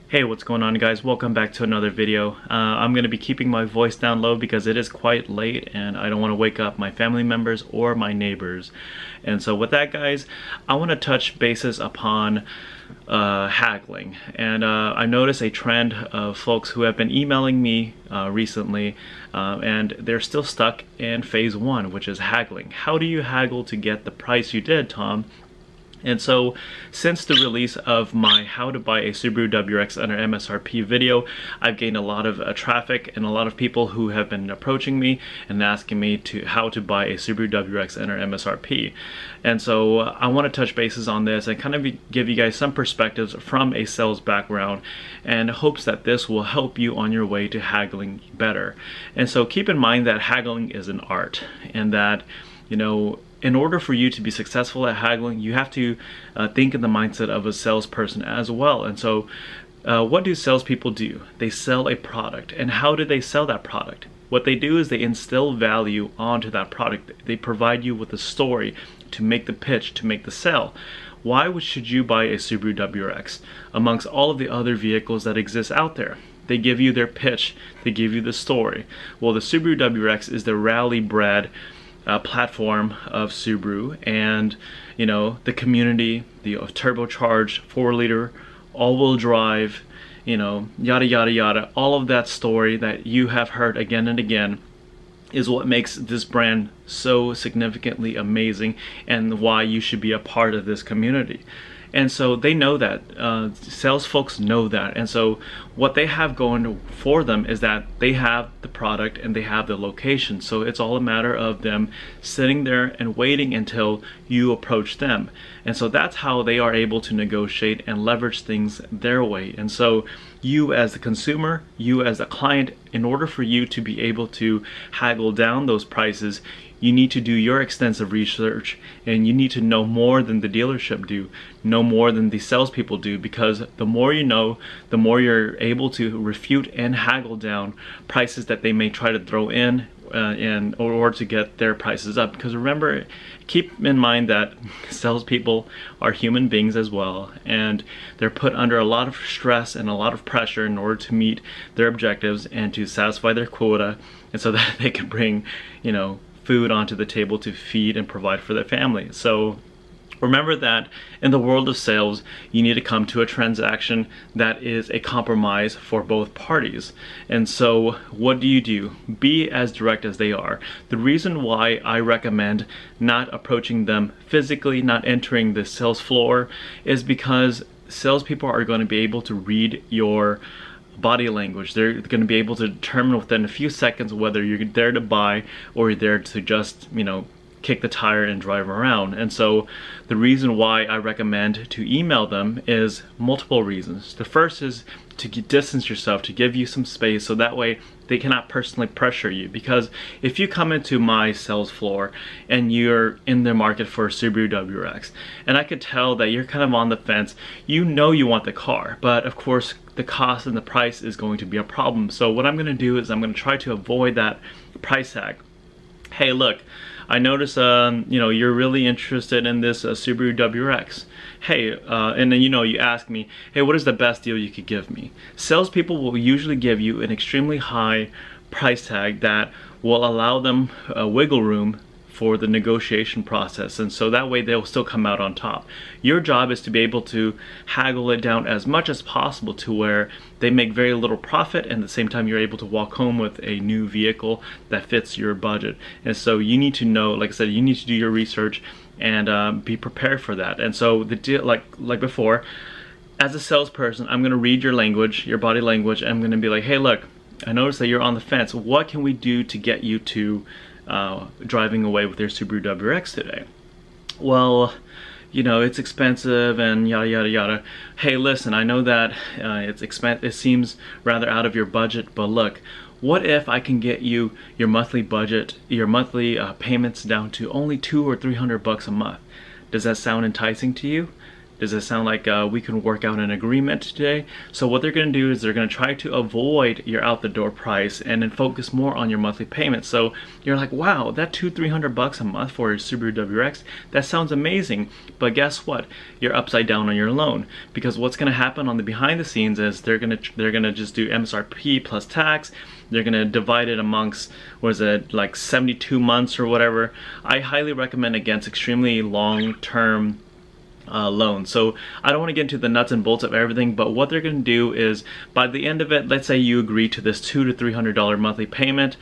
Hey, what's going on, guys? Welcome back to another video. I'm going to be keeping my voice down low because it is quite late and I don't want to wake up my family members or my neighbors. And so with that, guys, I want to touch bases upon haggling. And I noticed a trend of folks who have been emailing me recently and they're still stuck in phase one, which is haggling. How do you haggle to get the price you did, Tom? And so, since the release of my how to buy a Subaru WRX under MSRP video, I've gained a lot of traffic and a lot of people who have been approaching me and asking me how to buy a Subaru WRX under MSRP. And so I want to touch bases on this and kind of give you guys some perspectives from a sales background and hopes that this will help you on your way to haggling better. And so keep in mind that haggling is an art, and that, you know, in order for you to be successful at haggling, you have to think in the mindset of a salesperson as well. And so what do salespeople do? They sell a product. And how do they sell that product? What they do is they instill value onto that product. They provide you with a story to make the pitch, to make the sale. Why should you buy a Subaru WRX amongst all of the other vehicles that exist out there? They give you their pitch, they give you the story. Well, the Subaru WRX is the rally bred platform of Subaru, and you know, the community, the turbocharged 4-liter all-wheel drive, you know, yada yada yada, all of that story that you have heard again and again is what makes this brand so significantly amazing and why you should be a part of this community. And so they know that, sales folks know that, and so what they have going for them is that they have the product and they have the location. So it's all a matter of them sitting there and waiting until you approach them. And so that's how they are able to negotiate and leverage things their way. And so you as the consumer, you as the client, in order for you to be able to haggle down those prices, you need to do your extensive research, and you need to know more than the dealership do, know more than the salespeople do, because the more you know, the more you're able to refute and haggle down prices that they may try to throw in order to get their prices up. Because remember, keep in mind that salespeople are human beings as well, and they're put under a lot of stress and a lot of pressure in order to meet their objectives and to satisfy their quota, and so that they can bring, you know, food onto the table to feed and provide for their family. So remember that in the world of sales, you need to come to a transaction that is a compromise for both parties. And so what do? Be as direct as they are. The reason why I recommend not approaching them physically, not entering the sales floor, is because salespeople are going to be able to read your body language. They're going to be able to determine within a few seconds whether you're there to buy or you're there to just, you know, kick the tire and drive around. And so the reason why I recommend to email them is multiple reasons. The first is to distance yourself, to give you some space, so that way they cannot personally pressure you. Because if you come into my sales floor and you're in the market for a Subaru WRX, and I could tell that you're kind of on the fence, you know you want the car, but of course the cost and the price is going to be a problem. So what I'm going to do is I'm going to try to avoid that price tag. Hey, look, I notice you know, you're really interested in this Subaru WRX. Hey, and then, you know, you ask me, hey, what is the best deal you could give me? Salespeople will usually give you an extremely high price tag that will allow them wiggle room for the negotiation process, and so that way they'll still come out on top. Your job is to be able to haggle it down as much as possible to where they make very little profit, and at the same time you're able to walk home with a new vehicle that fits your budget. And so you need to know, like I said, you need to do your research and be prepared for that. And so the deal, like before, as a salesperson, I'm going to read your language, your body language, and I'm going to be like, hey, look, I noticed that you're on the fence. What can we do to get you to driving away with your Subaru WRX today? Well, you know, it's expensive and yada yada yada. Hey, listen, I know that it seems rather out of your budget, but look, what if I can get you your monthly budget, your monthly payments down to only $200 or $300 a month? Does that sound enticing to you? Does it sound like we can work out an agreement today? So what they're going to do is they're going to try to avoid your out the door price and then focus more on your monthly payment. So you're like, wow, that $200-300 a month for a Subaru WRX, that sounds amazing. But guess what? You're upside down on your loan, because what's going to happen on the behind the scenes is they're going to just do MSRP plus tax. They're going to divide it amongst, what is it, like 72 months or whatever. I highly recommend against extremely long-term loan. So I don't want to get into the nuts and bolts of everything, but what they're going to do is by the end of it, let's say you agree to this $200 to $300 monthly payment,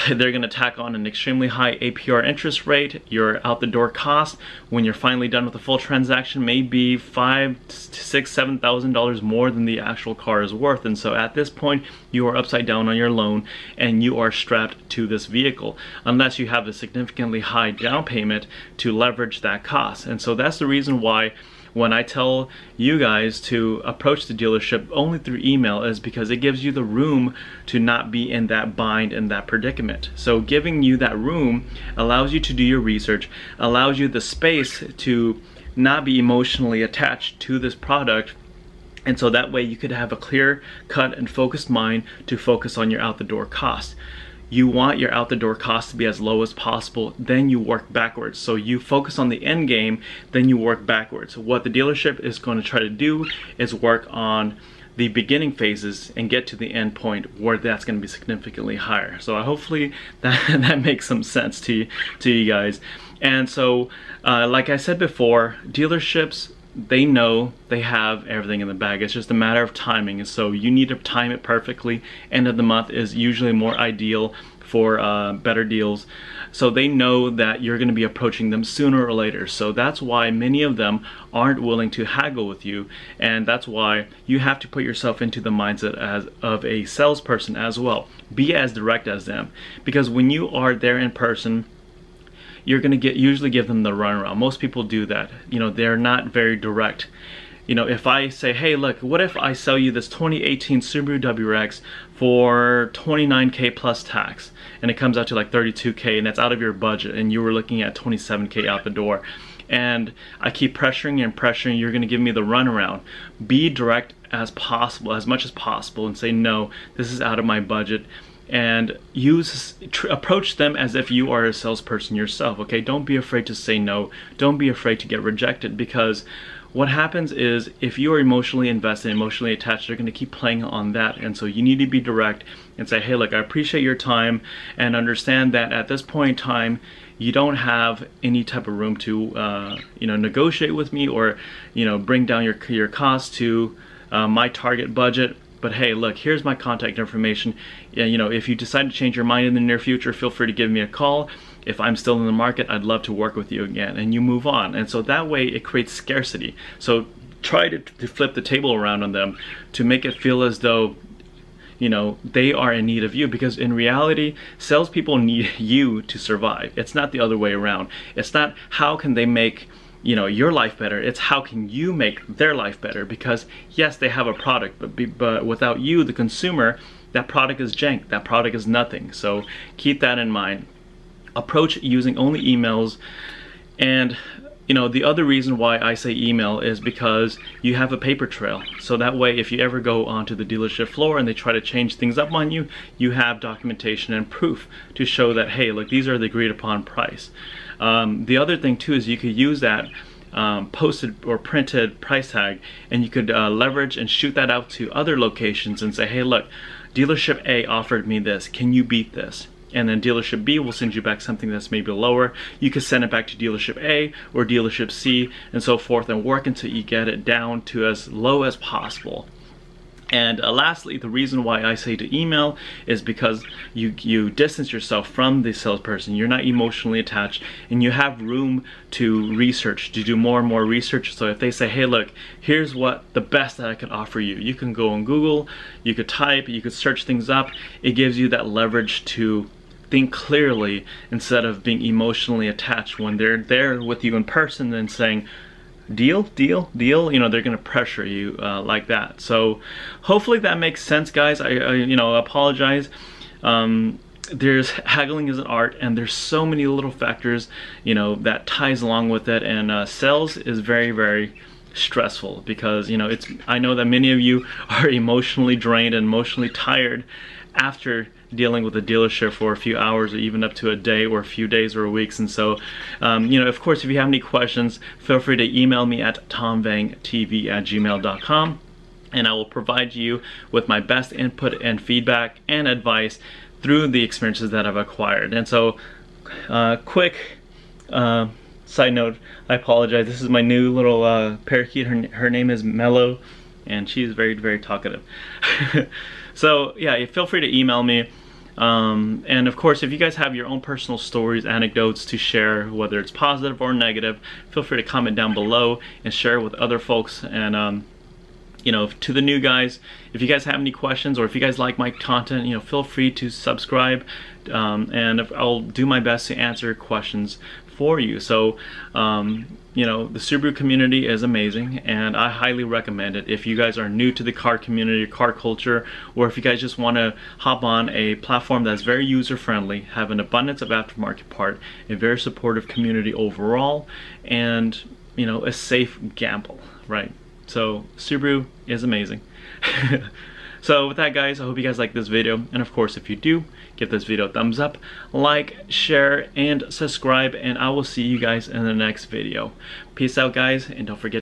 they're going to tack on an extremely high APR interest rate. Your out the door cost when you're finally done with the full transaction may be $5,000 to $7,000 more than the actual car is worth. And so at this point, you are upside down on your loan and you are strapped to this vehicle unless you have a significantly high down payment to leverage that cost. And so that's the reason why when I tell you guys to approach the dealership only through email is because it gives you the room to not be in that bind and that predicament. So giving you that room allows you to do your research, allows you the space to not be emotionally attached to this product. And so that way you could have a clear cut and focused mind to focus on your out the door cost. You want your out the door cost to be as low as possible, then you work backwards. So you focus on the end game, then you work backwards. What the dealership is going to try to do is work on the beginning phases and get to the end point where that's going to be significantly higher. So hopefully that makes some sense to you guys. And so like I said before, dealerships, they know they have everything in the bag. It's just a matter of timing, and so you need to time it perfectly. End of the month is usually more ideal for better deals. So they know that you're going to be approaching them sooner or later. So that's why many of them aren't willing to haggle with you, and that's why you have to put yourself into the mindset of a salesperson as well. Be as direct as them, because when you are there in person, you're going to usually give them the runaround. Most people do that. You know, they're not very direct. You know, if I say, hey, look, what if I sell you this 2018 Subaru WRX for $29K plus tax, and it comes out to like $32K, and that's out of your budget, and you were looking at $27K out the door, and I keep pressuring and pressuring, you're going to give me the runaround. Be direct as possible, as much as possible, and say, no, this is out of my budget. And approach them as if you are a salesperson yourself, okay? Don't be afraid to say no. Don't be afraid to get rejected, because what happens is if you are emotionally invested, emotionally attached, they're going to keep playing on that. And so you need to be direct and say, hey, look, I appreciate your time, and understand that at this point in time, you don't have any type of room to negotiate with me or bring down your costs to my target budget. But hey, look, here's my contact information. If you decide to change your mind in the near future, feel free to give me a call. If I'm still in the market, I'd love to work with you again. And you move on. And so that way it creates scarcity. So try to flip the table around on them to make it feel as though they are in need of you, because in reality, salespeople need you to survive. It's not the other way around. It's not how can they make your life better. It's how can you make their life better, because yes, they have a product, but without you, the consumer, that product is jank. That product is nothing. So keep that in mind. Approach using only emails. And the other reason why I say email is because you have a paper trail. So that way, if you ever go onto the dealership floor and they try to change things up on you, you have documentation and proof to show that, hey, look, these are the agreed upon price. The other thing too is you could use that posted or printed price tag, and you could leverage and shoot that out to other locations and say, hey, look, dealership A offered me this. Can you beat this? And then dealership B will send you back something that's maybe lower. You could send it back to dealership A or dealership C and so forth, and work until you get it down to as low as possible. And lastly, the reason why I say to email is because you distance yourself from the salesperson. You're not emotionally attached, and you have room to research, to do more and more research. So if they say, hey, look, here's what the best that I could offer you, you can go on Google, you could type, you could search things up. It gives you that leverage to think clearly instead of being emotionally attached when they're there with you in person and saying, deal, deal, deal. They're gonna pressure you like that. So hopefully that makes sense, guys. I apologize. Haggling is an art, and there's so many little factors that ties along with it, and sales is very, very stressful, because you know, I know that many of you are emotionally drained and emotionally tired after dealing with a dealership for a few hours or even up to a day or a few days or weeks. And so you know, of course, if you have any questions, feel free to email me at tomvangtv@gmail.com, and I will provide you with my best input and feedback and advice through the experiences that I've acquired. And so quick side note, I apologize, this is my new little parakeet. Her name is Mellow, and she's very, very talkative. So yeah, feel free to email me. And of course, if you guys have your own personal stories, anecdotes to share, whether it's positive or negative, feel free to comment down below and share with other folks. And you know, to the new guys, if you guys have any questions, or if you guys like my content, you know, feel free to subscribe, and I'll do my best to answer questions for you. So you know, the Subaru community is amazing, and I highly recommend it. If you guys are new to the car community, car culture, or if you guys just want to hop on a platform that's very user friendly, have an abundance of aftermarket part, a very supportive community overall, and you know, a safe gamble, right? So Subaru is amazing. So with that, guys, I hope you guys like this video, and of course, if you do, give this video a thumbs up, like, share, and subscribe, and I will see you guys in the next video. Peace out, guys, and don't forget